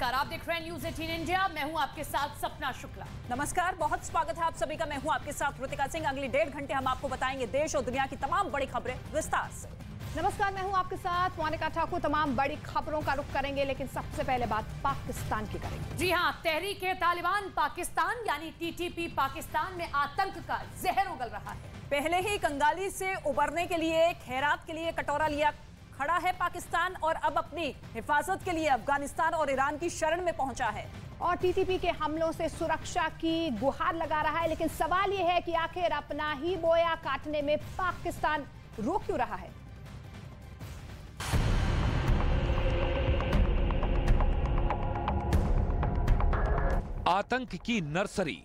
नमस्कार, आप देख रहे हैं न्यूज़ 18 इंडिया। मैं हूं आपके साथ सपना शुक्ला। नमस्कार, बहुत स्वागत है आप सभी का। मैं हूं आपके साथ ऋतिका सिंह। अगली 1.5 घंटे हम आपको बताएंगे देश और दुनिया की तमाम बड़ी खबरें विस्तार से। नमस्कार, मैं हूं आपके साथ मोनिका ठाकुर। तमाम बड़ी खबरों का रुख करेंगे, लेकिन सबसे पहले बात पाकिस्तान की करेंगे। जी हां, तहरीक-ए-तालिबान पाकिस्तान यानी टीटीपी पाकिस्तान में आतंक का जहर उगल रहा है। पहले ही कंगाली से उबरने के लिए खैरात के लिए कटोरा लिया खड़ा है पाकिस्तान, और अब अपनी हिफाजत के लिए अफगानिस्तान और ईरान की शरण में पहुंचा है। और टीटीपी के हमलों से सुरक्षा की गुहार लगा रहा है, लेकिन सवाल यह है कि आखिर अपना ही बोया काटने में पाकिस्तान रोक क्यों रहा है। आतंक की नर्सरी,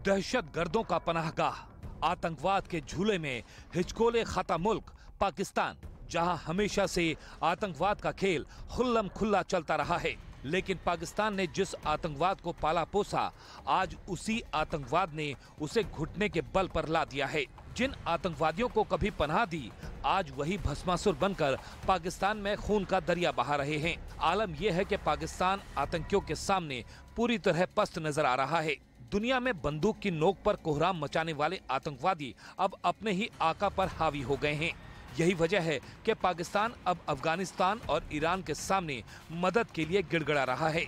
दहशतगर्दों का पनाहगाह, आतंकवाद के झूले में हिचकोले खाता मुल्क पाकिस्तान, जहां हमेशा से आतंकवाद का खेल खुल्लम खुल्ला चलता रहा है। लेकिन पाकिस्तान ने जिस आतंकवाद को पाला पोसा, आज उसी आतंकवाद ने उसे घुटने के बल पर ला दिया है। जिन आतंकवादियों को कभी पनाह दी, आज वही भस्मासुर बनकर पाकिस्तान में खून का दरिया बहा रहे हैं। आलम यह है कि पाकिस्तान आतंकियों के सामने पूरी तरह पस्त नजर आ रहा है। दुनिया में बंदूक की नोक पर कोहराम मचाने वाले आतंकवादी अब अपने ही आका पर हावी हो गए हैं। यही वजह है कि पाकिस्तान अब अफगानिस्तान और ईरान के सामने मदद के लिए गिड़गिड़ा रहा है।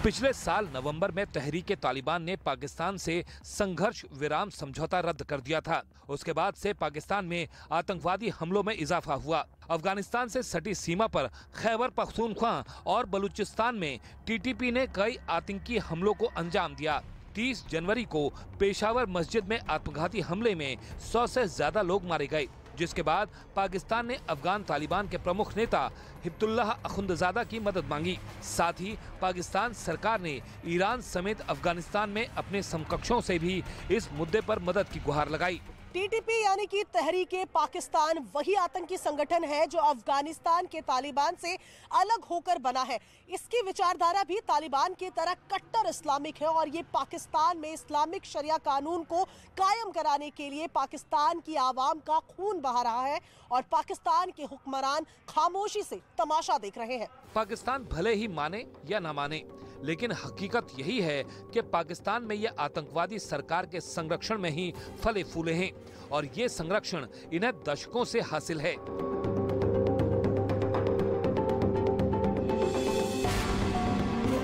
पिछले साल नवंबर में तहरीक-ए-तालिबान ने पाकिस्तान से संघर्ष विराम समझौता रद्द कर दिया था। उसके बाद से पाकिस्तान में आतंकवादी हमलों में इजाफा हुआ। अफगानिस्तान से सटी सीमा पर खैबर पख्तूनख्वा और बलूचिस्तान में टीटीपी ने कई आतंकी हमलों को अंजाम दिया। 30 जनवरी को पेशावर मस्जिद में आत्मघाती हमले में 100 से ज्यादा लोग मारे गए, जिसके बाद पाकिस्तान ने अफगान तालिबान के प्रमुख नेता हिब्तुल्लाह अखुंदजादा की मदद मांगी। साथ ही पाकिस्तान सरकार ने ईरान समेत अफगानिस्तान में अपने समकक्षों से भी इस मुद्दे पर मदद की गुहार लगाई। टीटीपी यानी कि तहरीके पाकिस्तान वही आतंकी संगठन है जो अफगानिस्तान के तालिबान से अलग होकर बना है। इसकी विचारधारा भी तालिबान की तरह कट्टर इस्लामिक है और ये पाकिस्तान में इस्लामिक शरिया कानून को कायम कराने के लिए पाकिस्तान की आवाम का खून बहा रहा है और पाकिस्तान के हुक्मरान खामोशी से तमाशा देख रहे हैं। पाकिस्तान भले ही माने या ना माने, लेकिन हकीकत यही है कि पाकिस्तान में ये आतंकवादी सरकार के संरक्षण में ही फले फूले हैं और ये संरक्षण इन्हें दशकों से हासिल है।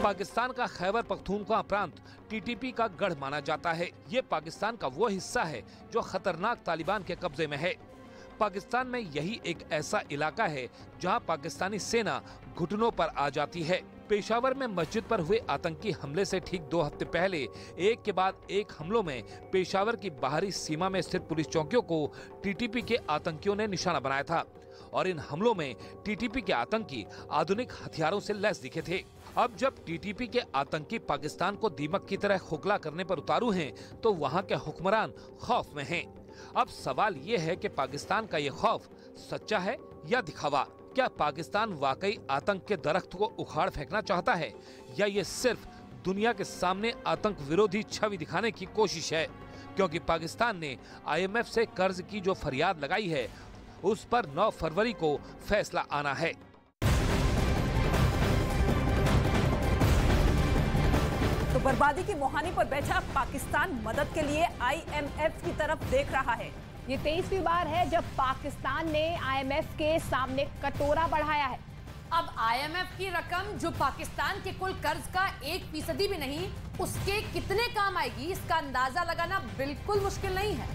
पाकिस्तान का खैबर पख्तूनख्वा प्रांत टीटीपी का गढ़ माना जाता है। ये पाकिस्तान का वो हिस्सा है जो खतरनाक तालिबान के कब्जे में है। पाकिस्तान में यही एक ऐसा इलाका है जहां पाकिस्तानी सेना घुटनों पर आ जाती है। पेशावर में मस्जिद पर हुए आतंकी हमले से ठीक 2 हफ्ते पहले एक के बाद एक हमलों में पेशावर की बाहरी सीमा में स्थित पुलिस चौकियों को टीटीपी के आतंकियों ने निशाना बनाया था और इन हमलों में टीटीपी के आतंकी आधुनिक हथियारों से लैस दिखे थे। अब जब टीटीपी के आतंकी पाकिस्तान को दीमक की तरह खोखला करने पर उतारू हैं, तो वहाँ के हुक्मरान खौफ में हैं। अब सवाल ये है कि पाकिस्तान का ये खौफ सच्चा है या दिखावा? क्या पाकिस्तान वाकई आतंक के दरख्त को उखाड़ फेंकना चाहता है या ये सिर्फ दुनिया के सामने आतंक विरोधी छवि दिखाने की कोशिश है? क्योंकि पाकिस्तान ने IMF से कर्ज की जो फरियाद लगाई है, उस पर 9 फरवरी को फैसला आना है। तो बर्बादी की मुहानी पर बैठा पाकिस्तान मदद के लिए IMF की तरफ देख रहा है। ये 23वीं बार है जब पाकिस्तान ने IMF के सामने कटोरा बढ़ाया है। अब IMF की रकम जो पाकिस्तान के कुल कर्ज का 1% भी नहीं, उसके कितने काम आएगी, इसका अंदाजा लगाना बिल्कुल मुश्किल नहीं है।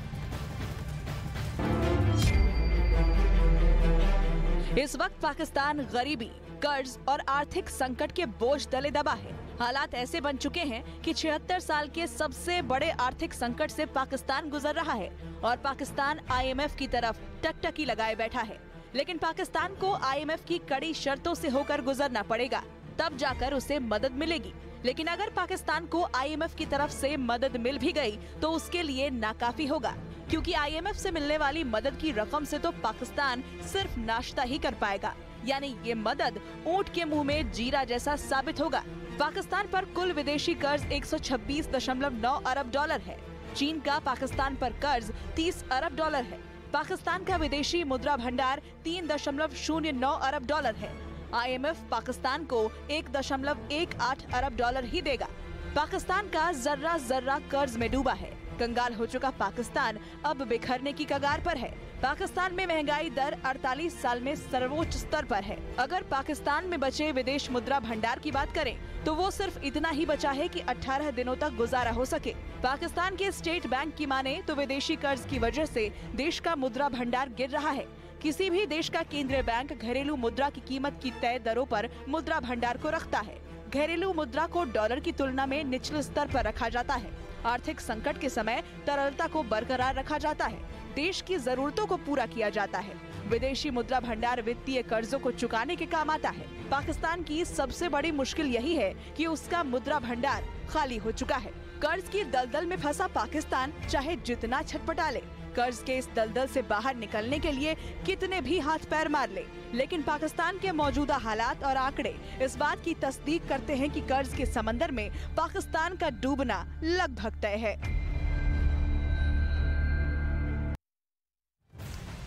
इस वक्त पाकिस्तान गरीबी, कर्ज और आर्थिक संकट के बोझ तले दबा है। हालात ऐसे बन चुके हैं कि 76 साल के सबसे बड़े आर्थिक संकट से पाकिस्तान गुजर रहा है और पाकिस्तान IMF की तरफ टकटकी लगाए बैठा है। लेकिन पाकिस्तान को IMF की कड़ी शर्तों से होकर गुजरना पड़ेगा, तब जाकर उसे मदद मिलेगी। लेकिन अगर पाकिस्तान को IMF की तरफ से मदद मिल भी गई तो उसके लिए नाकाफी होगा, क्योंकि IMF से मिलने वाली मदद की रकम से तो पाकिस्तान सिर्फ नाश्ता ही कर पाएगा। यानी ये मदद ऊंट के मुंह में जीरा जैसा साबित होगा। पाकिस्तान पर कुल विदेशी कर्ज 126.9 अरब डॉलर है। चीन का पाकिस्तान पर कर्ज 30 अरब डॉलर है। पाकिस्तान का विदेशी मुद्रा भंडार 3.09 अरब डॉलर है। IMF पाकिस्तान को 1.18 अरब डॉलर ही देगा। पाकिस्तान का जर्रा जर्रा कर्ज में डूबा है। कंगाल हो चुका पाकिस्तान अब बिखरने की कगार पर है। पाकिस्तान में महंगाई दर 48 साल में सर्वोच्च स्तर पर है। अगर पाकिस्तान में बचे विदेश मुद्रा भंडार की बात करें तो वो सिर्फ इतना ही बचा है कि 18 दिनों तक गुजारा हो सके। पाकिस्तान के स्टेट बैंक की माने तो विदेशी कर्ज की वजह से देश का मुद्रा भंडार गिर रहा है। किसी भी देश का केंद्रीय बैंक घरेलू मुद्रा की कीमत की तय दरों पर मुद्रा भंडार को रखता है। घरेलू मुद्रा को डॉलर की तुलना में निचले स्तर पर रखा जाता है। आर्थिक संकट के समय तरलता को बरकरार रखा जाता है। देश की जरूरतों को पूरा किया जाता है। विदेशी मुद्रा भंडार वित्तीय कर्जों को चुकाने के काम आता है। पाकिस्तान की सबसे बड़ी मुश्किल यही है कि उसका मुद्रा भंडार खाली हो चुका है। कर्ज की दलदल में फंसा पाकिस्तान चाहे जितना छटपटा ले, कर्ज के इस दलदल से बाहर निकलने के लिए कितने भी हाथ पैर मार ले, लेकिन पाकिस्तान के मौजूदा हालात और आंकड़े इस बात की तस्दीक करते हैं कि कर्ज के समंदर में पाकिस्तान का डूबना लगभग तय है।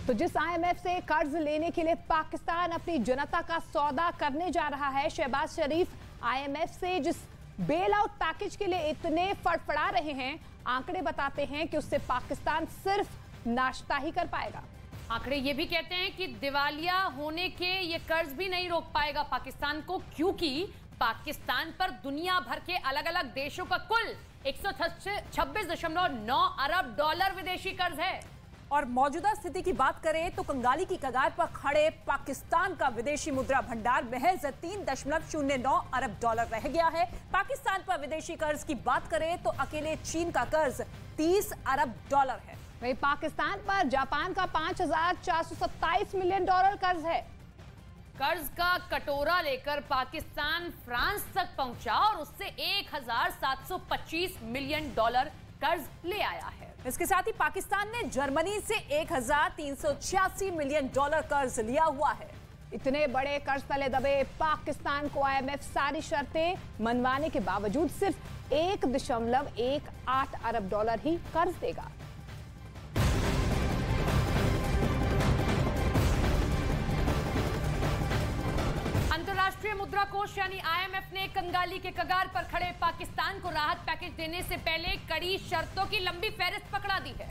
तो जिस IMF से कर्ज लेने के लिए पाकिस्तान अपनी जनता का सौदा करने जा रहा है, शहबाज शरीफ IMF से जिस बेल आउट पैकेज के लिए इतने फड़फड़ा रहे हैं, आंकड़े बताते हैं कि उससे पाकिस्तान सिर्फ नाश्ता ही कर पाएगा। आंकड़े ये भी कहते हैं कि दिवालिया होने के ये कर्ज भी नहीं रोक पाएगा पाकिस्तान को, क्योंकि पाकिस्तान पर दुनिया भर के अलग अलग देशों का कुल 126.9 अरब डॉलर विदेशी कर्ज है। और मौजूदा स्थिति की बात करें तो कंगाली की कगार पर खड़े पाकिस्तान का विदेशी मुद्रा भंडार महज 3.09 अरब डॉलर रह गया है। पाकिस्तान पर विदेशी कर्ज की बात करें तो अकेले चीन का कर्ज 30 अरब डॉलर है। वहीं पाकिस्तान पर जापान का 5,427 मिलियन डॉलर कर्ज है। कर्ज का कटोरा लेकर पाकिस्तान फ्रांस तक पहुंचा और उससे 1,725 मिलियन डॉलर कर्ज ले आया है। इसके साथ ही पाकिस्तान ने जर्मनी से 1,386 मिलियन डॉलर कर्ज लिया हुआ है। इतने बड़े कर्ज तले दबे पाकिस्तान को IMF सारी शर्तें मनवाने के बावजूद सिर्फ 1.18 अरब डॉलर ही कर्ज देगा। अंतर्राष्ट्रीय मुद्रा कोष यानी IMF ने कंगाली के कगार पर खड़े पाकिस्तान को राहत पैकेज देने से पहले कड़ी शर्तों की लंबी फहरिस्त पकड़ा दी है,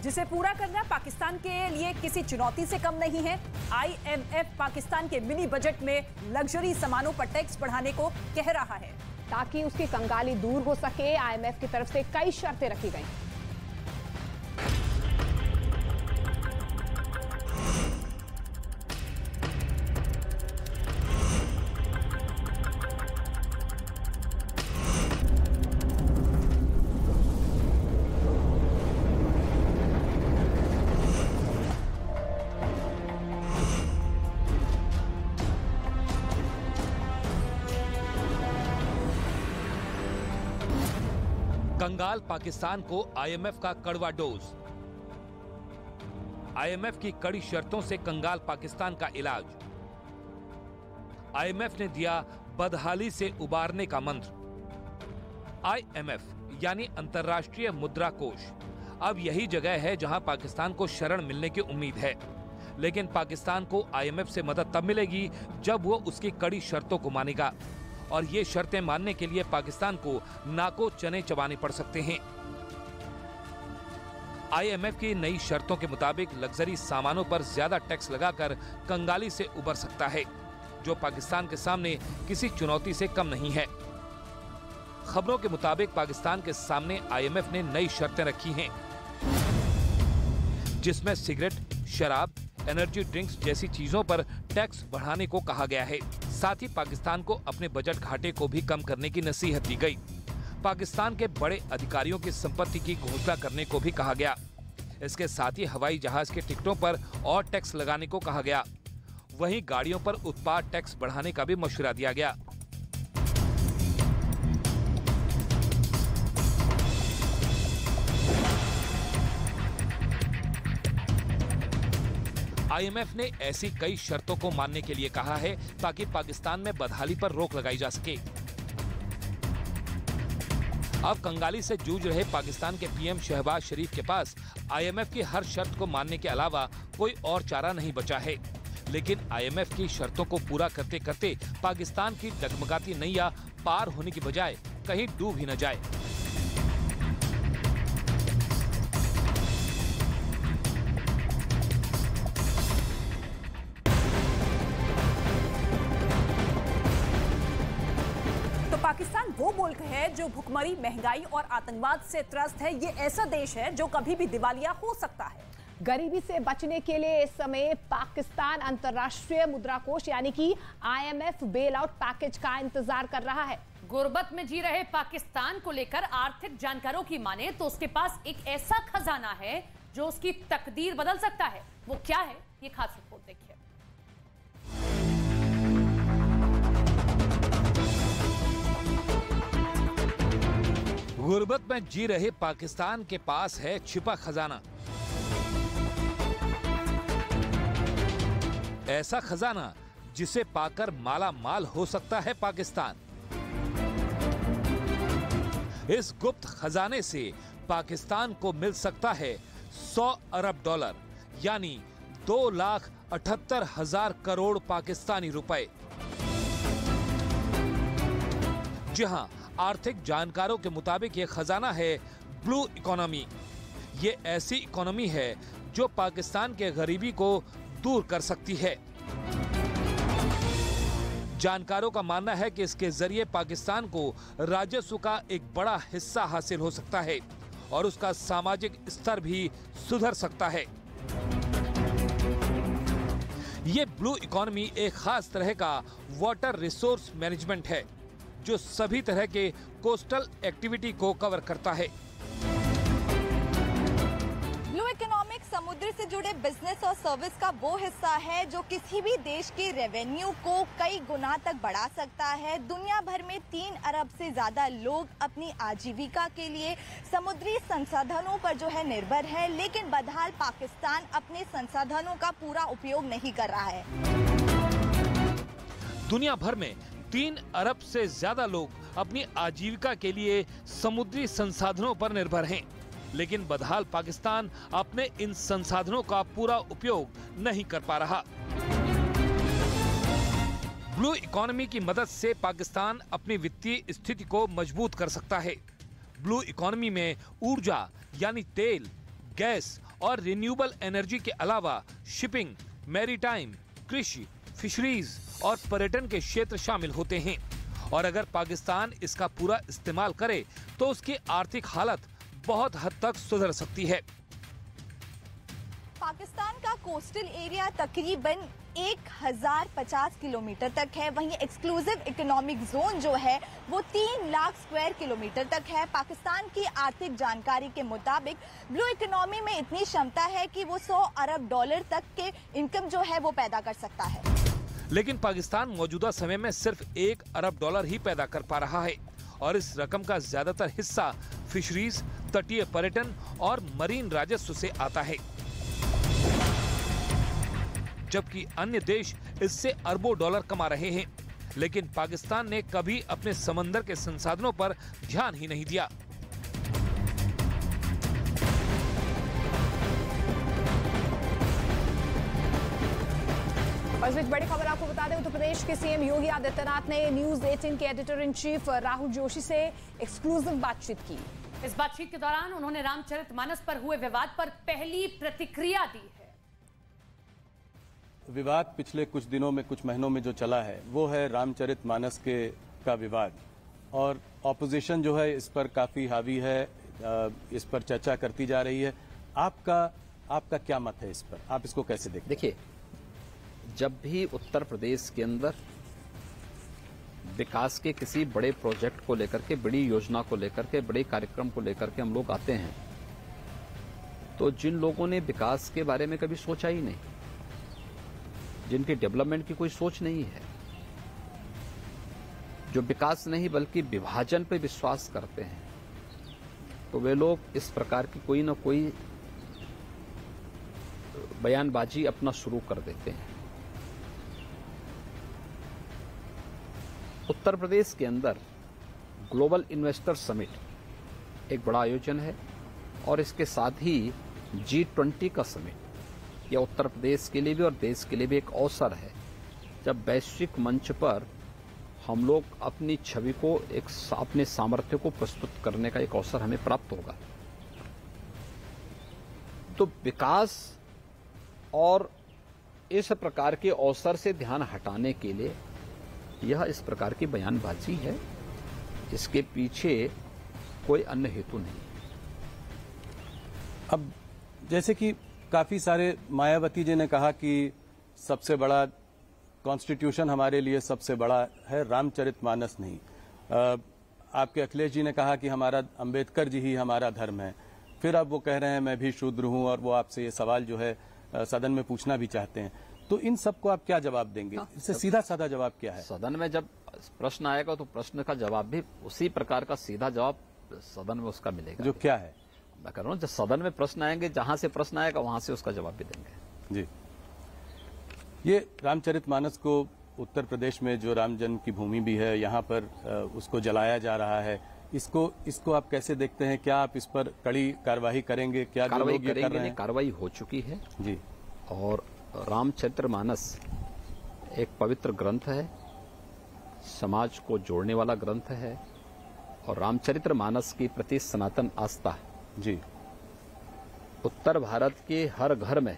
जिसे पूरा करना पाकिस्तान के लिए किसी चुनौती से कम नहीं है। IMF पाकिस्तान के मिनी बजट में लग्जरी सामानों पर टैक्स बढ़ाने को कह रहा है ताकि उसकी कंगाली दूर हो सके। IMF की तरफ से कई शर्तें रखी गई। कंगाल पाकिस्तान को IMF का कड़वा डोज। IMF की कड़ी शर्तों से कंगाल पाकिस्तान का इलाज। IMF ने दिया बदहाली से उबारने का मंत्र। IMF यानी अंतर्राष्ट्रीय मुद्रा कोष अब यही जगह है जहां पाकिस्तान को शरण मिलने की उम्मीद है, लेकिन पाकिस्तान को IMF से मदद तब मिलेगी जब वो उसकी कड़ी शर्तों को मानेगा, और ये शर्तें मानने के लिए पाकिस्तान को नाको चने चबाने पड़ सकते हैं। IMF की नई शर्तों के मुताबिक लग्जरी सामानों पर ज्यादा टैक्स लगाकर कंगाली से उबर सकता है, जो पाकिस्तान के सामने किसी चुनौती से कम नहीं है। खबरों के मुताबिक पाकिस्तान के सामने IMF ने नई शर्तें रखी हैं, जिसमें सिगरेट, शराब, एनर्जी ड्रिंक्स जैसी चीजों पर टैक्स बढ़ाने को कहा गया है। साथ ही पाकिस्तान को अपने बजट घाटे को भी कम करने की नसीहत दी गई। पाकिस्तान के बड़े अधिकारियों की संपत्ति की घोषणा करने को भी कहा गया। इसके साथ ही हवाई जहाज के टिकटों पर और टैक्स लगाने को कहा गया। वहीं गाड़ियों पर उत्पाद टैक्स बढ़ाने का भी मशवरा दिया गया। IMF ने ऐसी कई शर्तों को मानने के लिए कहा है ताकि पाकिस्तान में बदहाली पर रोक लगाई जा सके। अब कंगाली से जूझ रहे पाकिस्तान के पीएम शहबाज शरीफ के पास आईएमएफ की हर शर्त को मानने के अलावा कोई और चारा नहीं बचा है। लेकिन आईएमएफ की शर्तों को पूरा करते करते पाकिस्तान की डगमगाती नैया पार होने की बजाय कहीं डूब ही न जाए। पाकिस्तान वो मुल्क है जो भुखमरी, महंगाई और आतंकवाद से त्रस्त है। ये ऐसा देश है जो कभी भी दिवालिया हो सकता है। गरीबी से बचने के लिए इस समय पाकिस्तान अंतर्राष्ट्रीय मुद्रा कोष यानी कि आईएमएफ बेल आउट पैकेज का इंतजार कर रहा है। गुर्बत में जी रहे पाकिस्तान को लेकर आर्थिक जानकारों की माने तो उसके पास एक ऐसा खजाना है जो उसकी तकदीर बदल सकता है। वो क्या है, ये खास रिपोर्ट देखिए। गुर्बत में जी रहे पाकिस्तान के पास है छिपा खजाना। ऐसा खजाना जिसे पाकर माला माल हो सकता है पाकिस्तान। इस गुप्त खजाने से पाकिस्तान को मिल सकता है 100 अरब डॉलर यानी 2,78,000 करोड़ पाकिस्तानी रुपए। जी हां, आर्थिक जानकारों के मुताबिक ये खजाना है ब्लू इकोनॉमी। ये ऐसी इकोनॉमी है जो पाकिस्तान के गरीबी को दूर कर सकती है। जानकारों का मानना है कि इसके जरिए पाकिस्तान को राजस्व का एक बड़ा हिस्सा हासिल हो सकता है और उसका सामाजिक स्तर भी सुधर सकता है। ये ब्लू इकोनॉमी एक खास तरह का वाटर रिसोर्स मैनेजमेंट है जो सभी तरह के कोस्टल एक्टिविटी को कवर करता है। ब्लू इकोनॉमिक समुद्र से जुड़े बिजनेस और सर्विस का वो हिस्सा है जो किसी भी देश के रेवेन्यू को कई गुना तक बढ़ा सकता है। दुनिया भर में 3 अरब से ज्यादा लोग अपनी आजीविका के लिए समुद्री संसाधनों पर जो है निर्भर है, लेकिन बदहाल पाकिस्तान अपने संसाधनों का पूरा उपयोग नहीं कर रहा है। दुनिया भर में 3 अरब से ज्यादा लोग अपनी आजीविका के लिए समुद्री संसाधनों पर निर्भर हैं, लेकिन बदहाल पाकिस्तान अपने इन संसाधनों का पूरा उपयोग नहीं कर पा रहा। ब्लू इकोनॉमी की मदद से पाकिस्तान अपनी वित्तीय स्थिति को मजबूत कर सकता है। ब्लू इकोनॉमी में ऊर्जा यानी तेल, गैस और रिन्यूएबल एनर्जी के अलावा शिपिंग, मैरीटाइम, कृषि, फिशरीज और पर्यटन के क्षेत्र शामिल होते हैं और अगर पाकिस्तान इसका पूरा इस्तेमाल करे तो उसकी आर्थिक हालत बहुत हद तक सुधर सकती है। पाकिस्तान का कोस्टल एरिया तकरीबन 1050 किलोमीटर तक है, वहीं एक्सक्लूसिव इकोनॉमिक जोन जो है वो 3 लाख स्क्वायर किलोमीटर तक है। पाकिस्तान की आर्थिक जानकारी के मुताबिक ब्लू इकोनॉमी में इतनी क्षमता है कि वो 100 अरब डॉलर तक के इनकम जो है वो पैदा कर सकता है। लेकिन पाकिस्तान मौजूदा समय में सिर्फ 1 अरब डॉलर ही पैदा कर पा रहा है और इस रकम का ज्यादातर हिस्सा फिशरीज, तटीय पर्यटन और मरीन राजस्व से आता है, जबकि अन्य देश इससे अरबों डॉलर कमा रहे हैं। लेकिन पाकिस्तान ने कभी अपने समंदर के संसाधनों पर ध्यान ही नहीं दिया। और इस बड़ी खबर आपको बता दें, उत्तर प्रदेश के सीएम योगी आदित्यनाथ ने न्यूज 18 के editor in chief Rahul Joshi से एक्सक्लूसिव बातचीत की। इस बातचीत के दौरान उन्होंने रामचरितमानस पर हुए विवाद पर पहली प्रतिक्रिया दी है। विवाद पिछले कुछ दिनों में, कुछ महीनों में जो चला है वो है रामचरितमानस का विवाद, और ऑपोजिशन जो है इस पर काफी हावी है, इस पर चर्चा करती जा रही है। आपका क्या मत है इस पर, आप इसको कैसे देखते हैं? देखिए, जब भी उत्तर प्रदेश के अंदर विकास के किसी बड़े प्रोजेक्ट को लेकर के, बड़ी योजना को लेकर के, बड़े कार्यक्रम को लेकर के हम लोग आते हैं, तो जिन लोगों ने विकास के बारे में कभी सोचा ही नहीं, जिनकी डेवलपमेंट की कोई सोच नहीं है, जो विकास नहीं बल्कि विभाजन पर विश्वास करते हैं, तो वे लोग इस प्रकार की कोई न कोई बयानबाजी अपना शुरू कर देते हैं। उत्तर प्रदेश के अंदर ग्लोबल इन्वेस्टर समिट एक बड़ा आयोजन है और इसके साथ ही G20 का समिट, यह उत्तर प्रदेश के लिए भी और देश के लिए भी एक अवसर है जब वैश्विक मंच पर हम लोग अपनी छवि को, अपने सामर्थ्य को प्रस्तुत करने का एक अवसर हमें प्राप्त होगा। तो विकास और इस प्रकार के अवसर से ध्यान हटाने के लिए यह इस प्रकार की बयानबाजी है, इसके पीछे कोई अन्य हेतु नहीं। अब जैसे कि काफी सारे, मायावती जी ने कहा कि सबसे बड़ा कॉन्स्टिट्यूशन हमारे लिए सबसे बड़ा है रामचरितमानस नहीं। आपके अखिलेश जी ने कहा कि हमारा अंबेडकर जी ही हमारा धर्म है। फिर अब वो कह रहे हैं मैं भी शूद्र हूं और वो आपसे ये सवाल जो है सदन में पूछना भी चाहते हैं। तो इन सबको आप क्या जवाब देंगे? इससे सीधा साधा जवाब क्या है? सदन में जब प्रश्न आएगा तो प्रश्न का जवाब भी उसी प्रकार का सीधा जवाब सदन में उसका मिलेगा। जो क्या है? मैं कह रहा हूँ जब सदन में प्रश्न आएंगे, जहां से प्रश्न आएगा वहां से उसका जवाब भी देंगे। जी, ये रामचरितमानस को उत्तर प्रदेश में जो राम जन्म की भूमि भी है, यहाँ पर उसको जलाया जा रहा है। इसको आप कैसे देखते हैं? क्या आप इस पर कड़ी कार्रवाई करेंगे? क्या कार्रवाई करेंगे? कार्रवाई हो चुकी है जी। और रामचरितमानस एक पवित्र ग्रंथ है, समाज को जोड़ने वाला ग्रंथ है और रामचरितमानस के प्रति सनातन आस्था जी उत्तर भारत के हर घर में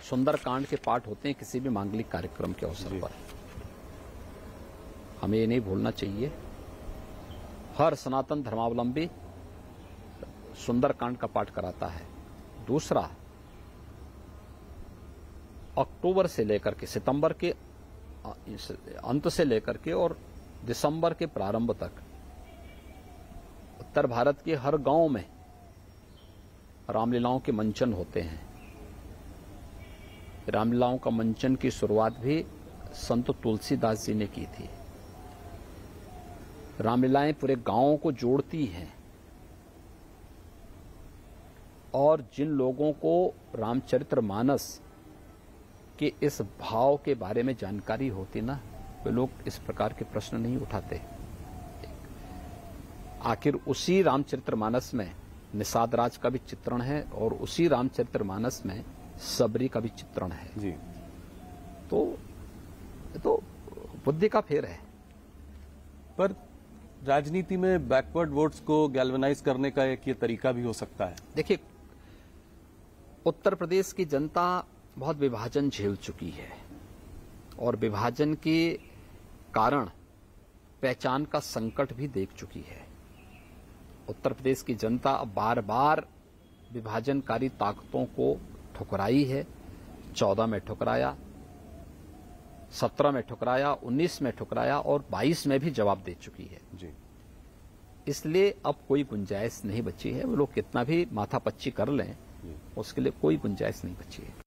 सुंदरकांड के पाठ होते हैं किसी भी मांगलिक कार्यक्रम के अवसर पर। हमें ये नहीं भूलना चाहिए, हर सनातन धर्मावलंबी सुंदरकांड का पाठ कराता है। दूसरा, अक्टूबर से लेकर के सितंबर के अंत से लेकर के और दिसंबर के प्रारंभ तक उत्तर भारत के हर गांव में रामलीलाओं के मंचन होते हैं। रामलीलाओं का मंचन की शुरुआत भी संत तुलसीदास जी ने की थी। रामलीलाएं पूरे गांवों को जोड़ती हैं और जिन लोगों को रामचरितमानस के इस भाव के बारे में जानकारी होती ना, वे लोग इस प्रकार के प्रश्न नहीं उठाते। आखिर उसी रामचरितमानस में निषाद राज का भी चित्रण है और उसी रामचरितमानस में सबरी का भी चित्रण है जी। तो बुद्धि का फेर है। पर राजनीति में बैकवर्ड वोट्स को गैल्वेनाइज करने का एक ये तरीका भी हो सकता है। देखिए, उत्तर प्रदेश की जनता बहुत विभाजन झेल चुकी है और विभाजन के कारण पहचान का संकट भी देख चुकी है। उत्तर प्रदेश की जनता अब बार बार विभाजनकारी ताकतों को ठुकराई है। 14 में ठुकराया, 17 में ठुकराया, 19 में ठुकराया और 22 में भी जवाब दे चुकी है जी। इसलिए अब कोई गुंजाइश नहीं बची है। वो लोग कितना भी माथापच्ची कर लें, उसके लिए कोई गुंजाइश नहीं बची है।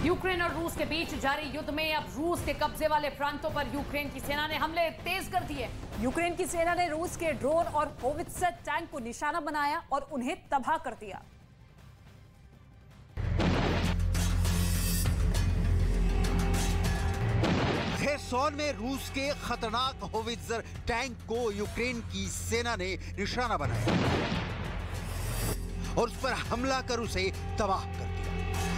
यूक्रेन और रूस के बीच जारी युद्ध में अब रूस के कब्जे वाले प्रांतों पर यूक्रेन की सेना ने हमले तेज कर दिए। यूक्रेन की सेना ने रूस के ड्रोन और होवित्जर टैंक को निशाना बनाया और उन्हें तबाह कर दिया। खेर्सोन में रूस के खतरनाक होवित्जर टैंक को यूक्रेन की सेना ने निशाना बनाया और उस पर हमला कर उसे तबाह कर दिया।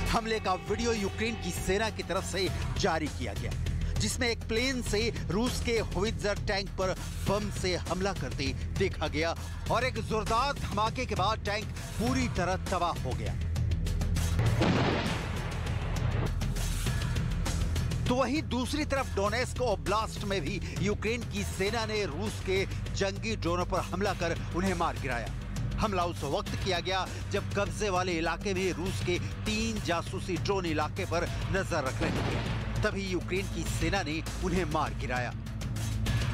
हमले का वीडियो यूक्रेन की सेना की तरफ से जारी किया गया, जिसमें एक प्लेन से रूस के होवित्जर टैंक पर बम से हमला करते देखा गया और एक जोरदार धमाके के बाद टैंक पूरी तरह तबाह हो गया। तो वहीं दूसरी तरफ डोनेस्क ओब्लास्ट में भी यूक्रेन की सेना ने रूस के जंगी ड्रोनों पर हमला कर उन्हें मार गिराया। हमला उस वक्त किया गया जब कब्जे वाले इलाके में रूस के 3 जासूसी ड्रोन इलाके पर नजर रख रहे थे। तभी यूक्रेन की सेना ने उन्हें मार गिराया।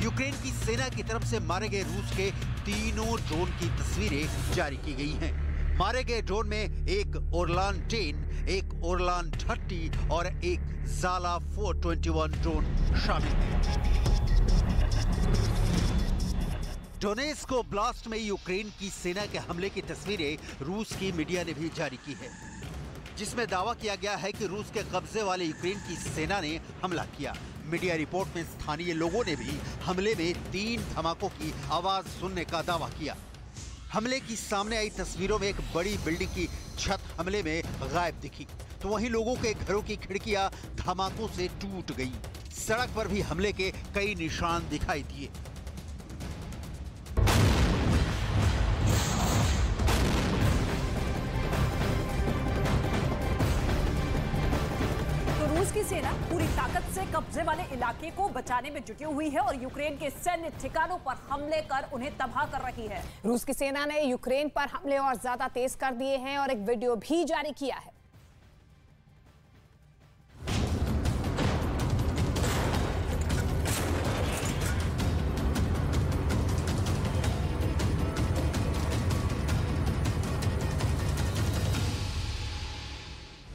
यूक्रेन की सेना की तरफ से मारे गए रूस के तीनों ड्रोन की तस्वीरें जारी की गई हैं। मारे गए ड्रोन में एक ओरलान 10, एक ओरलान 30 और एक ज़ाला 421 ड्रोन शामिल थे। डोनेस्क ओब्लास्ट में यूक्रेन की सेना के हमले की तस्वीरें रूस की मीडिया ने भी जारी की है, जिसमें दावा किया गया है कि रूस के कब्जे वाले यूक्रेन की सेना ने हमला किया। मीडिया रिपोर्ट में स्थानीय लोगों ने भी हमले में 3 धमाकों की आवाज सुनने का दावा किया। हमले की सामने आई तस्वीरों में एक बड़ी बिल्डिंग की छत हमले में गायब दिखी, तो वहीं लोगों के घरों की खिड़कियां धमाकों से टूट गई। सड़क पर भी हमले के कई निशान दिखाई दिए। रूस की सेना पूरी ताकत से कब्जे वाले इलाके को बचाने में जुटी हुई है और यूक्रेन के सैन्य ठिकानों पर हमले कर उन्हें तबाह कर रही है। रूस की सेना ने यूक्रेन पर हमले और ज्यादा तेज कर दिए हैं और एक वीडियो भी जारी किया है।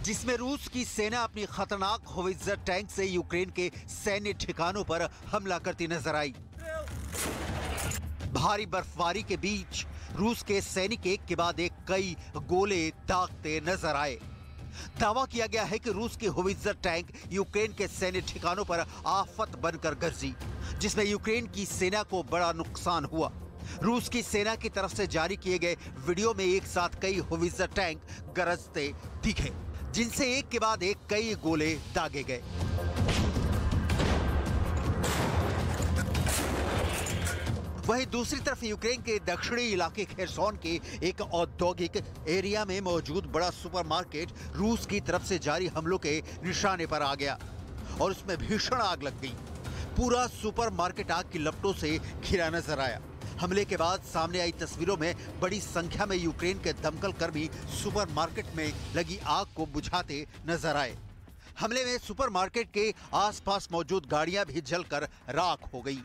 जिसमें रूस की सेना अपनी खतरनाक होवित्जर टैंक से यूक्रेन के सैन्य ठिकानों पर हमला करती नजर आई। भारी बर्फबारी के बीच रूस के सैनिक एक के बाद एक कई गोले दागते नजर आए। दावा किया गया है कि रूस की होवित्जर टैंक यूक्रेन के सैन्य ठिकानों पर आफत बनकर गरजी, जिसमें यूक्रेन की सेना को बड़ा नुकसान हुआ। रूस की सेना की तरफ से जारी किए गए वीडियो में एक साथ कई होवित्जर टैंक गरजते दिखे, जिनसे एक के बाद एक कई गोले दागे गए। वहीं दूसरी तरफ यूक्रेन के दक्षिणी इलाके खेरसोन के एक औद्योगिक एरिया में मौजूद बड़ा सुपरमार्केट रूस की तरफ से जारी हमलों के निशाने पर आ गया और उसमें भीषण आग लग गई। पूरा सुपरमार्केट आग की लपटों से घिरा नजर आया। हमले के बाद सामने आई तस्वीरों में बड़ी संख्या में यूक्रेन के दमकल कर्मी सुपरमार्केट में लगी आग को बुझाते नजर आए। हमले में सुपरमार्केट के आसपास मौजूद गाड़ियां भी जलकर राख हो गई।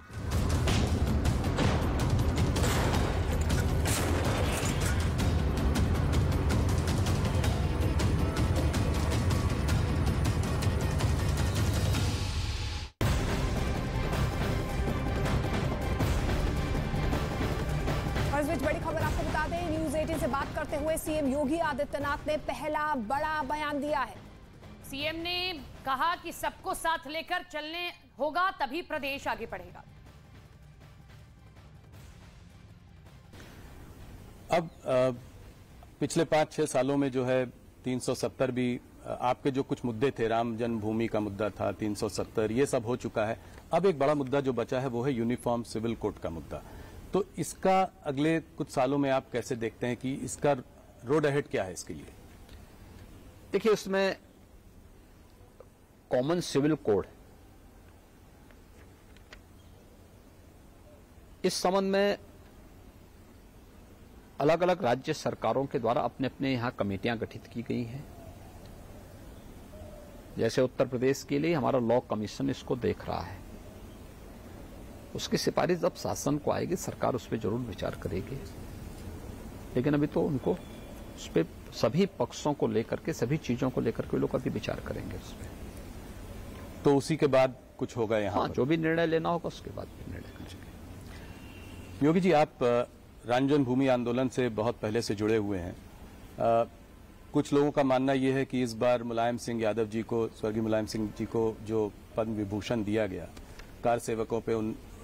बड़ी खबर आपको बता दें, न्यूज 18 से बात करते हुए सीएम योगी आदित्यनाथ ने पहला बड़ा बयान दिया है। सीएम ने कहा कि सबको साथ लेकर चलने होगा, तभी प्रदेश आगे बढ़ेगा। अब पिछले 5-6 सालों में जो है 370 भी आपके जो कुछ मुद्दे थे, राम जन्मभूमि का मुद्दा था, 370 ये सब हो चुका है। अब एक बड़ा मुद्दा जो बचा है वो है यूनिफॉर्म सिविल कोड का मुद्दा। तो इसका अगले कुछ सालों में आप कैसे देखते हैं कि इसका रोड अहेड क्या है इसके लिए? देखिए, उसमें कॉमन सिविल कोड, इस संबंध में अलग अलग राज्य सरकारों के द्वारा अपने अपने यहां कमेटियां गठित की गई हैं। जैसे उत्तर प्रदेश के लिए हमारा लॉ कमीशन इसको देख रहा है। उसकी सिफारिश जब शासन को आएगी, सरकार उस पर जरूर विचार करेगी, लेकिन अभी तो उनको उस पर सभी पक्षों को लेकर के, सभी चीजों को लेकर के लोग अभी विचार करेंगे उस पर। तो उसी के बाद कुछ होगा यहाँ? हाँ, जो भी निर्णय लेना होगा उसके बाद भी निर्णय करेंगे। योगी जी, आप राम जन्मभूमि आंदोलन से बहुत पहले से जुड़े हुए हैं। कुछ लोगों का मानना यह है कि इस बार मुलायम सिंह यादव जी को, स्वर्गीय मुलायम सिंह जी को जो पद्म विभूषण दिया गया, कार सेवकों पे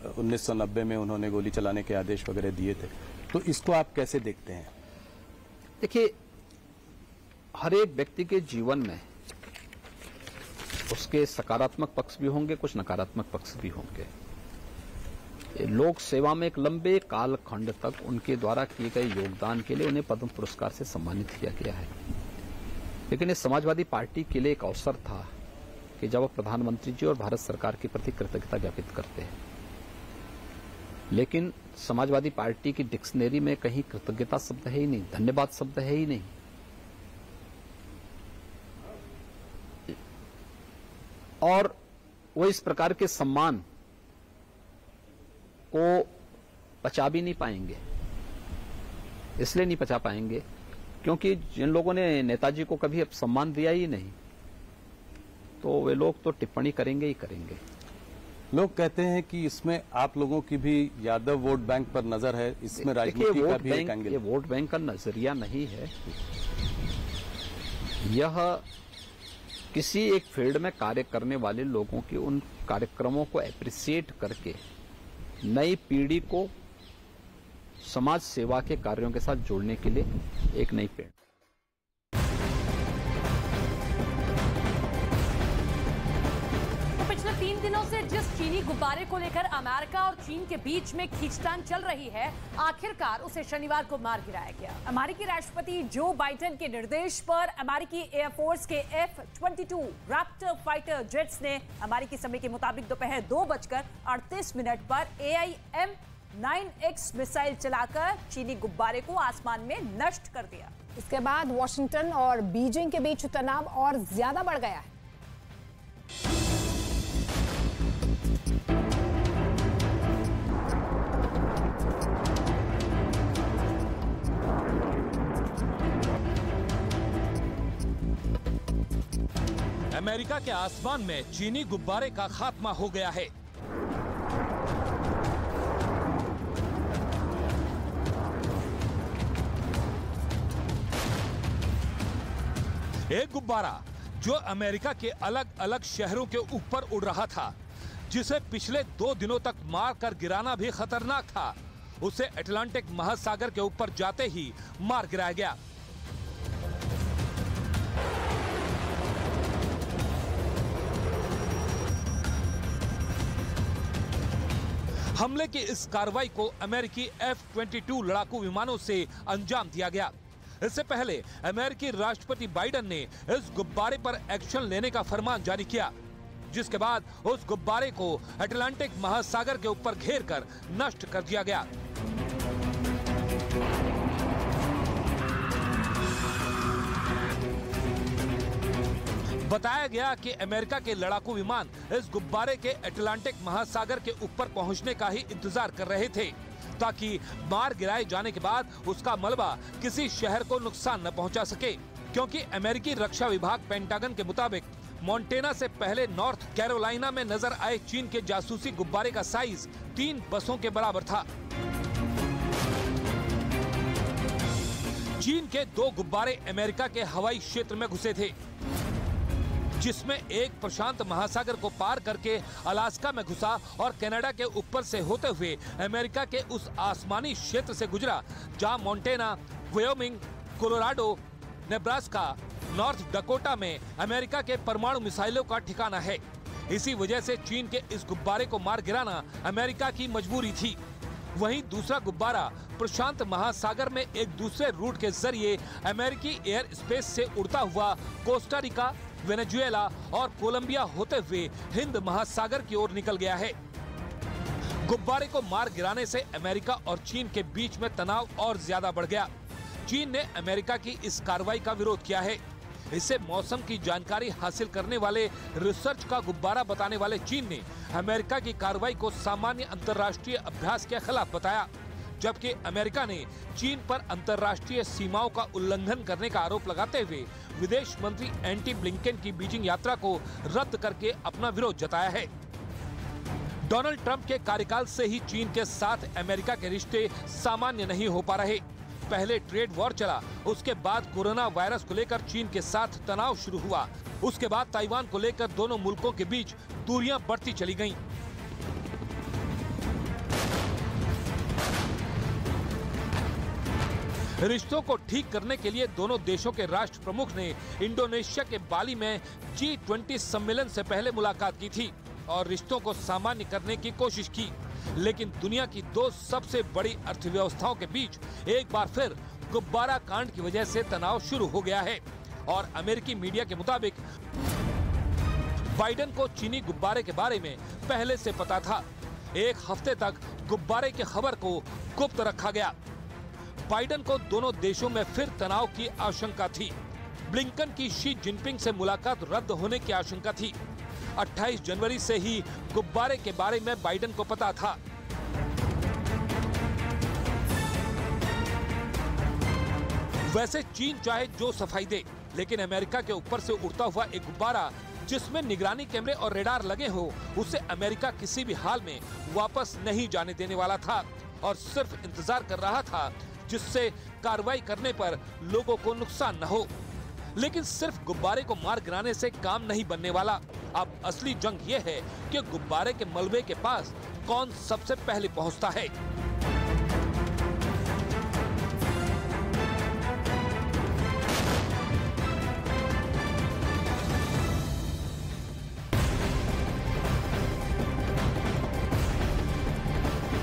1990 में उन्होंने गोली चलाने के आदेश वगैरह दिए थे, तो इसको आप कैसे देखते हैं? देखिए, हर एक व्यक्ति के जीवन में उसके सकारात्मक पक्ष भी होंगे, कुछ नकारात्मक पक्ष भी होंगे। लोक सेवा में एक लंबे कालखंड तक उनके द्वारा किए गए योगदान के लिए उन्हें पद्म पुरस्कार से सम्मानित किया गया है। लेकिन इस समाजवादी पार्टी के लिए एक अवसर था कि जब प्रधानमंत्री जी और भारत सरकार के प्रति कृतज्ञता ज्ञापित करते हैं, लेकिन समाजवादी पार्टी की डिक्शनरी में कहीं कृतज्ञता शब्द है ही नहीं, धन्यवाद शब्द है ही नहीं। और वो इस प्रकार के सम्मान को पचा भी नहीं पाएंगे। इसलिए नहीं पचा पाएंगे क्योंकि जिन लोगों ने नेताजी को कभी अब सम्मान दिया ही नहीं, तो वे लोग तो टिप्पणी करेंगे ही करेंगे। लोग कहते हैं कि इसमें आप लोगों की भी यादव वोट बैंक पर नजर है, इसमें राजनीति का भी एक एंगल। ये वोट बैंक का नजरिया नहीं है। यह किसी एक फील्ड में कार्य करने वाले लोगों के उन कार्यक्रमों को एप्रिसिएट करके नई पीढ़ी को समाज सेवा के कार्यों के साथ जोड़ने के लिए एक नई पीढ़ी। पिछले 3 दिनों से जिस चीनी गुब्बारे को लेकर अमेरिका और चीन के बीच में खींचतान चल रही है, आखिरकार उसे शनिवार को मार गिराया गया। अमेरिकी राष्ट्रपति जो बाइडेन के निर्देश पर अमेरिकी एयरफोर्स के F-22 रैप्टर फाइटर जेट्स ने अमेरिकी समय के मुताबिक दोपहर 2:38 पर AIM-9X मिसाइल चलाकर चीनी गुब्बारे को आसमान में नष्ट कर दिया। इसके बाद वॉशिंगटन और बीजिंग के बीच तनाव और ज्यादा बढ़ गया है। अमेरिका के आसमान में चीनी गुब्बारे का खात्मा हो गया है। एक गुब्बारा जो अमेरिका के अलग अलग शहरों के ऊपर उड़ रहा था, जिसे पिछले 2 दिनों तक मार कर गिराना भी खतरनाक था, उसे अटलांटिक महासागर के ऊपर जाते ही मार गिराया गया। हमले की इस कार्रवाई को अमेरिकी F-22 लड़ाकू विमानों से अंजाम दिया गया। इससे पहले अमेरिकी राष्ट्रपति बाइडेन ने इस गुब्बारे पर एक्शन लेने का फरमान जारी किया, जिसके बाद उस गुब्बारे को अटलांटिक महासागर के ऊपर घेरकर नष्ट कर दिया गया। बताया गया कि अमेरिका के लड़ाकू विमान इस गुब्बारे के अटलांटिक महासागर के ऊपर पहुंचने का ही इंतजार कर रहे थे, ताकि मार गिराए जाने के बाद उसका मलबा किसी शहर को नुकसान न पहुंचा सके, क्योंकि अमेरिकी रक्षा विभाग पेंटागन के मुताबिक मोंटेना से पहले नॉर्थ कैरोलिना में नजर आए चीन के जासूसी गुब्बारे का साइज 3 बसों के बराबर था। चीन के 2 गुब्बारे अमेरिका के हवाई क्षेत्र में घुसे थे, जिसमें एक प्रशांत महासागर को पार करके अलास्का में घुसा और कनाडा के ऊपर से होते हुए अमेरिका के उस आसमानी क्षेत्र से गुजरा जहां montana, Wyoming, Colorado, Nebraska, north Dakota में अमेरिका के परमाणु मिसाइलों का ठिकाना है। इसी वजह से चीन के इस गुब्बारे को मार गिराना अमेरिका की मजबूरी थी। वहीं दूसरा गुब्बारा प्रशांत महासागर में एक दूसरे रूट के जरिए अमेरिकी एयर स्पेस से उड़ता हुआ कोस्टा रिका, वेनेजुएला और कोलंबिया होते हुए हिंद महासागर की ओर निकल गया है। गुब्बारे को मार गिराने से अमेरिका और चीन के बीच में तनाव और ज्यादा बढ़ गया। चीन ने अमेरिका की इस कार्रवाई का विरोध किया है। इससे मौसम की जानकारी हासिल करने वाले रिसर्च का गुब्बारा बताने वाले चीन ने अमेरिका की कार्रवाई को सामान्य अंतर्राष्ट्रीय अभ्यास के खिलाफ बताया, जबकि अमेरिका ने चीन पर अंतर्राष्ट्रीय सीमाओं का उल्लंघन करने का आरोप लगाते हुए विदेश मंत्री एंटी ब्लिंकन की बीजिंग यात्रा को रद्द करके अपना विरोध जताया है। डोनाल्ड ट्रंप के कार्यकाल से ही चीन के साथ अमेरिका के रिश्ते सामान्य नहीं हो पा रहे। पहले ट्रेड वॉर चला, उसके बाद कोरोना वायरस को लेकर चीन के साथ तनाव शुरू हुआ, उसके बाद ताइवान को लेकर दोनों मुल्कों के बीच दूरियां बढ़ती चली गईं। रिश्तों को ठीक करने के लिए दोनों देशों के राष्ट्र प्रमुख ने इंडोनेशिया के बाली में G20 सम्मेलन से पहले मुलाकात की थी और रिश्तों को सामान्य करने की कोशिश की, लेकिन दुनिया की 2 सबसे बड़ी अर्थव्यवस्थाओं के बीच एक बार फिर गुब्बारा कांड की वजह से तनाव शुरू हो गया है। और अमेरिकी मीडिया के मुताबिक बाइडेन को चीनी गुब्बारे के बारे में पहले से पता था। 1 हफ्ते तक गुब्बारे की खबर को गुप्त रखा गया। बाइडेन को दोनों देशों में फिर तनाव की आशंका थी। ब्लिंकन की शी जिनपिंग से मुलाकात रद्द होने की आशंका थी। 28 जनवरी से ही गुब्बारे के बारे में बाइडेन को पता था। वैसे चीन चाहे जो सफाई दे, लेकिन अमेरिका के ऊपर से उड़ता हुआ एक गुब्बारा जिसमें निगरानी कैमरे और रेडार लगे हो, उसे अमेरिका किसी भी हाल में वापस नहीं जाने देने वाला था और सिर्फ इंतजार कर रहा था जिससे कार्रवाई करने पर लोगों को नुकसान न हो। लेकिन सिर्फ गुब्बारे को मार गिराने से काम नहीं बनने वाला। अब असली जंग ये है कि गुब्बारे के मलबे के पास कौन सबसे पहले पहुंचता है।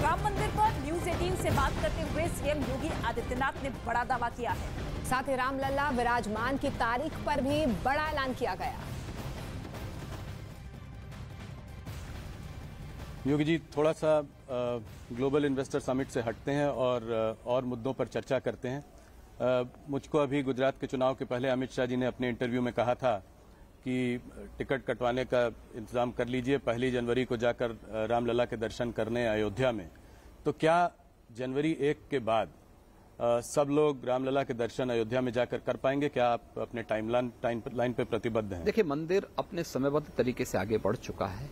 राम मंदिर पर न्यूज 18 से बात करते हुए सीएम योगी आदित्यनाथ ने बड़ा दावा किया है। साथ ही रामलला विराजमान की तारीख पर भी बड़ा ऐलान किया गया। योगी जी, थोड़ा सा ग्लोबल इन्वेस्टर समिट से हटते हैं और मुद्दों पर चर्चा करते हैं। मुझको अभी गुजरात के चुनाव के पहले अमित शाह जी ने अपने इंटरव्यू में कहा था कि टिकट कटवाने का इंतजाम कर लीजिए, 1 जनवरी को जाकर रामलला के दर्शन करने अयोध्या में। तो क्या जनवरी 1 के बाद सब लोग रामलला के दर्शन अयोध्या में जाकर कर पाएंगे? क्या आप अपने टाइमलाइन पे प्रतिबद्ध हैं? देखिए, मंदिर अपने समयबद्ध तरीके से आगे बढ़ चुका है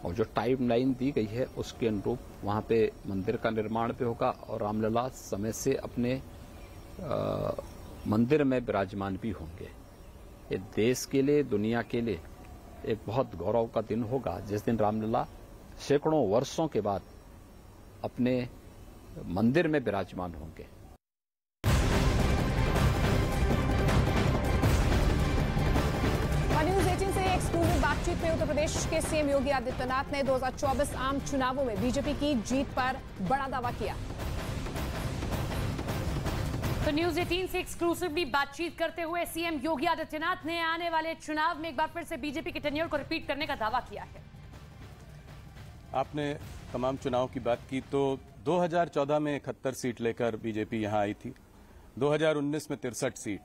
और जो टाइमलाइन दी गई है उसके अनुरूप वहां पे मंदिर का निर्माण भी होगा और रामलला समय से अपने मंदिर में विराजमान भी होंगे। ये देश के लिए, दुनिया के लिए एक बहुत गौरव का दिन होगा जिस दिन रामलला सैकड़ों वर्षों के बाद अपने मंदिर में विराजमान होंगे। न्यूज 18 से एक्सक्लूसिव बातचीत में उत्तर प्रदेश के सीएम योगी आदित्यनाथ ने 2024 आम चुनावों में बीजेपी की जीत पर बड़ा दावा किया। तो न्यूज 18 से एक्सक्लूसिवली बातचीत करते हुए सीएम योगी आदित्यनाथ ने आने वाले चुनाव में एक बार फिर से बीजेपी के टेन्योर को रिपीट करने का दावा किया है। आपने तमाम चुनाव की बात की तो 2014 में 71 सीट लेकर बीजेपी यहां आई थी, 2019 में 63 सीट,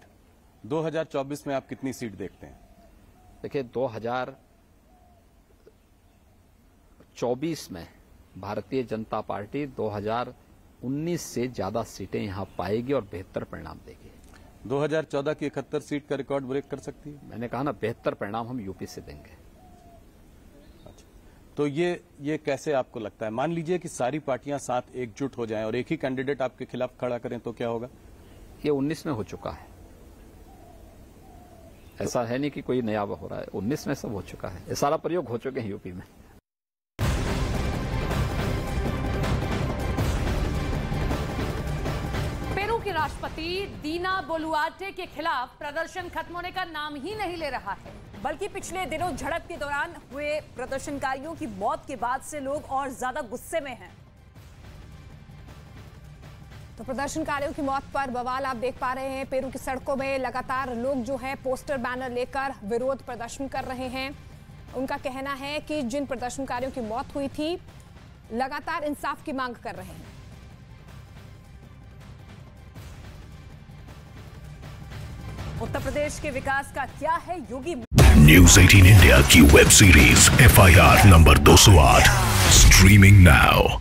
2024 में आप कितनी सीट देखते हैं? देखिए, 2024 में भारतीय जनता पार्टी 2019 से ज्यादा सीटें यहां पाएगी और बेहतर परिणाम देगी। 2014 की 71 सीट का रिकॉर्ड ब्रेक कर सकती है? मैंने कहा ना, बेहतर परिणाम हम यूपी से देंगे। अच्छा, तो ये कैसे आपको लगता है? मान लीजिए कि सारी पार्टियां साथ एकजुट हो जाएं और एक ही कैंडिडेट आपके खिलाफ खड़ा करें तो क्या होगा? ये 19 में हो चुका है, ऐसा है नहीं कि कोई नया हो रहा है। 19 में सब हो चुका है, ये सारा प्रयोग हो चुके हैं यूपी में। पेरू की राष्ट्रपति दीना बोलुआर्टे के खिलाफ प्रदर्शन खत्म होने का नाम ही नहीं ले रहा है, बल्कि पिछले दिनों झड़प के दौरान हुए प्रदर्शनकारियों की मौत के बाद से लोग और ज्यादा गुस्से में हैं। तो प्रदर्शनकारियों की मौत पर बवाल आप देख पा रहे हैं। पेरू की सड़कों में लगातार लोग जो है पोस्टर बैनर लेकर विरोध प्रदर्शन कर रहे हैं। उनका कहना है कि जिन प्रदर्शनकारियों की मौत हुई थी लगातार इंसाफ की मांग कर रहे हैं। उत्तर प्रदेश के विकास का क्या है योगी? न्यूज 18 इंडिया की web series FIR number 208 streaming now.